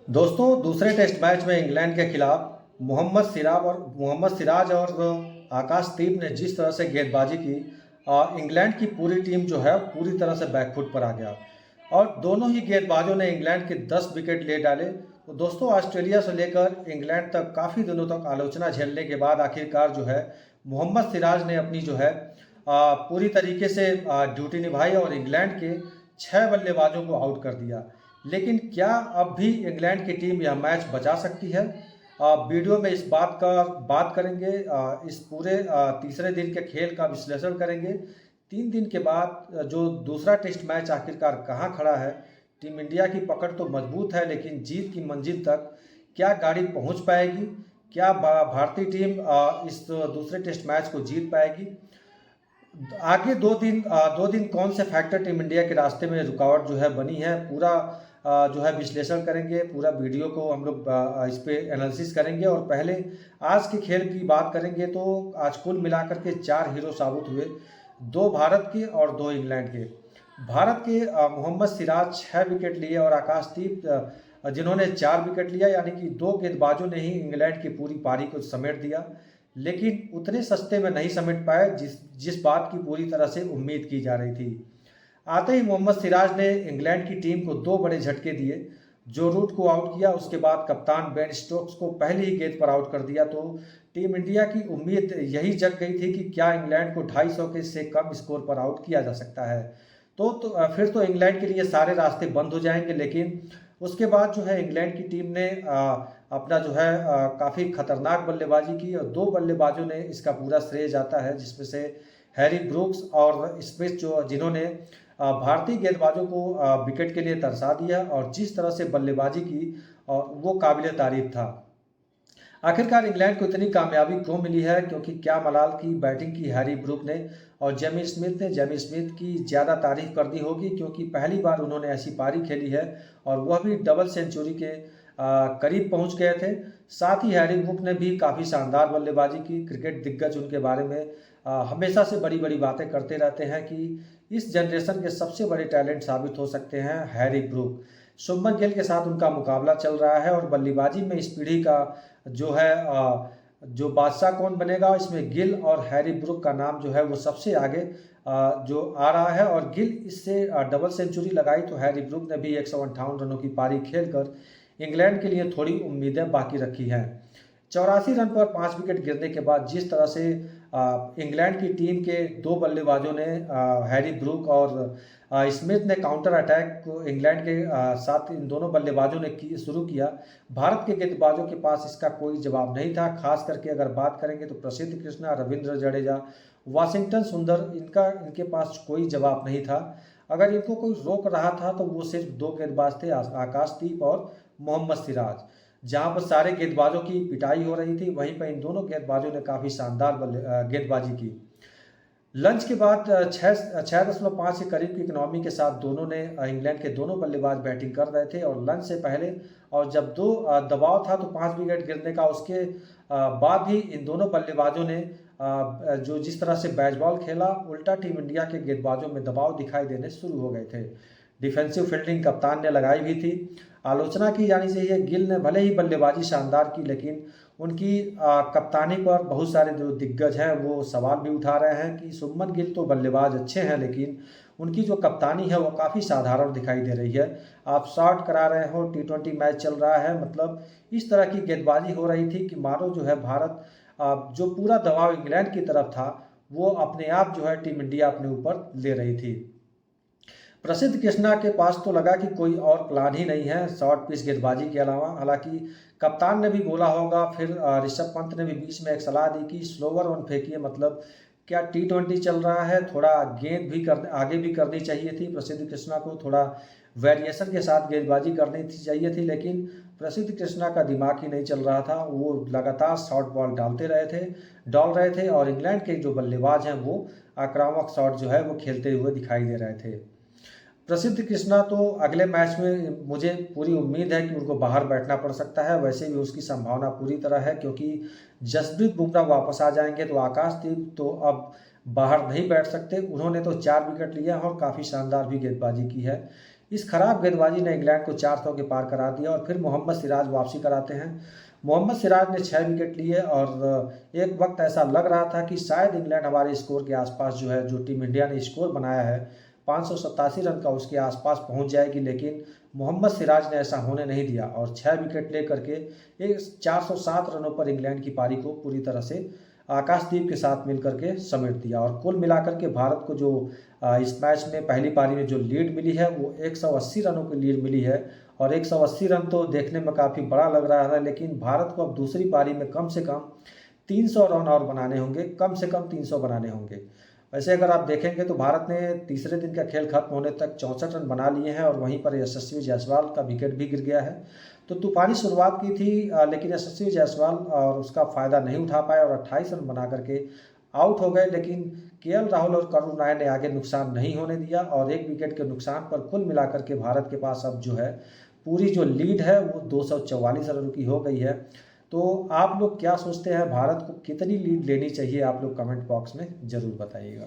दोस्तों, दूसरे test match में इंग्लैंड के खिलाफ मोहम्मद सिराज और आकाशदीप ने जिस तरह से गेंदबाजी की, इंग्लैंड की पूरी टीम जो है पूरी तरह से बैकफुट पर आ गया और दोनों ही गेंदबाजों ने इंग्लैंड के 10 विकेट ले डाले। तो दोस्तों, ऑस्ट्रेलिया से लेकर इंग्लैंड तक काफ़ी दिनों तक आलोचना झेलने के बाद आखिरकार जो है मोहम्मद सिराज ने अपनी जो है पूरी तरीके से ड्यूटी निभाई और इंग्लैंड के 6 बल्लेबाजों को आउट कर दिया। लेकिन क्या अब भी इंग्लैंड की टीम यह मैच बचा सकती है? वीडियो में इस बात करेंगे। इस पूरे तीसरे दिन के खेल का विश्लेषण करेंगे। 3 दिन के बाद जो दूसरा टेस्ट मैच आखिरकार कहाँ खड़ा है। टीम इंडिया की पकड़ तो मजबूत है, लेकिन जीत की मंजिल तक क्या गाड़ी पहुंच पाएगी? क्या भारतीय टीम इस दूसरे टेस्ट मैच को जीत पाएगी? आगे 2 दिन कौन से फैक्टर टीम इंडिया के रास्ते में रुकावट जो है बनी है, पूरा जो है विश्लेषण करेंगे। पूरा वीडियो को हम लोग इस पे एनालिसिस करेंगे और पहले आज के खेल की बात करेंगे। तो आज कुल मिलाकर के 4 हीरो साबित हुए, 2 भारत के और 2 इंग्लैंड के। भारत के मोहम्मद सिराज 6 विकेट लिए और आकाशदीप जिन्होंने 4 विकेट लिया, यानी कि 2 गेंदबाजों ने ही इंग्लैंड की पूरी पारी को समेट दिया। लेकिन उतने सस्ते में नहीं समेट पाए जिस जिस बात की पूरी तरह से उम्मीद की जा रही थी। आते ही मोहम्मद सिराज ने इंग्लैंड की टीम को 2 बड़े झटके दिए। जो रूट को आउट किया, उसके बाद कप्तान बेन स्टोक्स को पहली ही गेंद पर आउट कर दिया। तो टीम इंडिया की उम्मीद यही जग गई थी कि क्या इंग्लैंड को 250 के से कम स्कोर पर आउट किया जा सकता है। फिर तो इंग्लैंड के लिए सारे रास्ते बंद हो जाएंगे। लेकिन उसके बाद जो है इंग्लैंड की टीम ने अपना जो है काफ़ी खतरनाक बल्लेबाजी की और 2 बल्लेबाजों ने इसका पूरा श्रेय जाता है, जिसमें से हैरी ब्रूक्स और स्मिथ, जो जिन्होंने भारतीय गेंदबाजों को विकेट के लिए तरसा दिया और जिस तरह से बल्लेबाजी की और वो काबिल तारीफ था। आखिरकार इंग्लैंड को इतनी कामयाबी क्यों मिली है? क्योंकि क्या मलाल की बैटिंग की हैरी ब्रूक ने और जेमी स्मिथ की ज़्यादा तारीफ कर दी होगी, क्योंकि पहली बार उन्होंने ऐसी पारी खेली है और वह भी डबल सेंचुरी के करीब पहुंच गए थे। साथ ही हैरी ब्रूक ने भी काफ़ी शानदार बल्लेबाजी की। क्रिकेट दिग्गज उनके बारे में हमेशा से बड़ी बड़ी बातें करते रहते हैं कि इस जनरेशन के सबसे बड़े टैलेंट साबित हो सकते हैं हैरी ब्रूक। शुभमन गिल के साथ उनका मुकाबला चल रहा है और बल्लेबाजी में इस पीढ़ी का जो है जो बादशाह कौन बनेगा, इसमें गिल और हैरी ब्रूक का नाम जो है वो सबसे आगे जो आ रहा है। और गिल इससे डबल सेंचुरी लगाई तो हैरी ब्रूक ने भी 158 रनों की पारी खेलकर इंग्लैंड के लिए थोड़ी उम्मीदें बाकी रखी हैं। 84 रन पर 5 विकेट गिरने के बाद जिस तरह से इंग्लैंड की टीम के 2 बल्लेबाजों ने, हैरी ब्रूक और स्मिथ ने काउंटर अटैक को इंग्लैंड के साथ इन दोनों बल्लेबाजों ने शुरू किया। भारत के गेंदबाजों के पास इसका कोई जवाब नहीं था। खास करके अगर बात करेंगे तो प्रसिद्ध कृष्णा, रविंद्र जडेजा, वाशिंगटन सुंदर, इनके पास कोई जवाब नहीं था। अगर इनको कोई रोक रहा था तो वो सिर्फ 2 गेंदबाज थे, आकाशदीप और मोहम्मद सिराज। जहां पर सारे गेंदबाजों की पिटाई हो रही थी, वहीं पर इन दोनों गेंदबाजों ने काफ़ी शानदार गेंदबाजी की। लंच के बाद 6.5 के करीब की इकनॉमी के साथ दोनों ने, इंग्लैंड के दोनों बल्लेबाज बैटिंग कर रहे थे और लंच से पहले और जब दबाव था तो 5 विकेट गिरने का, उसके बाद भी इन दोनों बल्लेबाजों ने जो जिस तरह से बैट बॉल खेला, उल्टा टीम इंडिया के गेंदबाजों में दबाव दिखाई देने शुरू हो गए थे। डिफेंसिव फील्डिंग कप्तान ने लगाई भी थी। आलोचना की जानी चाहिए, गिल ने भले ही बल्लेबाजी शानदार की, लेकिन उनकी कप्तानी पर बहुत सारे जो दिग्गज हैं वो सवाल भी उठा रहे हैं कि शुभमन गिल तो बल्लेबाज अच्छे हैं, लेकिन उनकी जो कप्तानी है वो काफ़ी साधारण दिखाई दे रही है। आप शॉट करा रहे हो, T20 मैच चल रहा है, मतलब इस तरह की गेंदबाजी हो रही थी कि मानो जो है भारत, जो पूरा दबाव इंग्लैंड की तरफ था वो अपने आप जो है टीम इंडिया अपने ऊपर ले रही थी। प्रसिद्ध कृष्णा के पास तो लगा कि कोई और प्लान ही नहीं है शॉर्ट पिच गेंदबाजी के अलावा। हालांकि कप्तान ने भी बोला होगा, फिर ऋषभ पंत ने भी बीच में एक सलाह दी कि स्लोवर वन फेंकिए, मतलब क्या T20 चल रहा है, थोड़ा गेंद भी आगे भी करनी चाहिए थी। प्रसिद्ध कृष्णा को थोड़ा वेरिएशन के साथ गेंदबाजी करनी चाहिए थी, लेकिन प्रसिद्ध कृष्णा का दिमाग ही नहीं चल रहा था। वो लगातार शॉर्ट बॉल डाल रहे थे और इंग्लैंड के जो बल्लेबाज हैं वो आक्रामक शॉट जो है वो खेलते हुए दिखाई दे रहे थे। प्रसिद्ध कृष्णा तो अगले मैच में मुझे पूरी उम्मीद है कि उनको बाहर बैठना पड़ सकता है। वैसे भी उसकी संभावना पूरी तरह है, क्योंकि जसप्रीत बुमराह वापस आ जाएंगे तो आकाशदीप तो अब बाहर नहीं बैठ सकते। उन्होंने तो 4 विकेट लिए हैं और काफ़ी शानदार भी गेंदबाजी की है। इस खराब गेंदबाजी ने इंग्लैंड को 400 के पार करा दिया और फिर मोहम्मद सिराज वापसी कराते हैं। मोहम्मद सिराज ने 6 विकेट लिए और एक वक्त ऐसा लग रहा था कि शायद इंग्लैंड हमारे स्कोर के आसपास जो है, जो टीम इंडिया ने स्कोर बनाया है 587 रन का, उसके आसपास पहुंच जाएगी, लेकिन मोहम्मद सिराज ने ऐसा होने नहीं दिया और 6 विकेट लेकर के एक 407 रनों पर इंग्लैंड की पारी को पूरी तरह से आकाशदीप के साथ मिलकर के समेट दिया। और कुल मिलाकर के भारत को जो इस मैच में पहली पारी में जो लीड मिली है वो 180 रनों की लीड मिली है। और 180 रन तो देखने में काफ़ी बड़ा लग रहा है, लेकिन भारत को अब दूसरी पारी में कम से कम 300 रन और बनाने होंगे, कम से कम 300 बनाने होंगे। वैसे अगर आप देखेंगे तो भारत ने तीसरे दिन का खेल खत्म होने तक 64 रन बना लिए हैं और वहीं पर यशस्वी जायसवाल का विकेट भी गिर गया है। तो तूफानी शुरुआत की थी, लेकिन यशस्वी जायसवाल और उसका फ़ायदा नहीं उठा पाए और 28 रन बना करके आउट हो गए। लेकिन केएल राहुल और करुण नायर ने आगे नुकसान नहीं होने दिया और एक विकेट के नुकसान पर कुल मिलाकर के भारत के पास अब जो है पूरी जो लीड है वो 244 रनों की हो गई है। तो आप लोग क्या सोचते हैं, भारत को कितनी लीड लेनी चाहिए? आप लोग कमेंट बॉक्स में ज़रूर बताइएगा।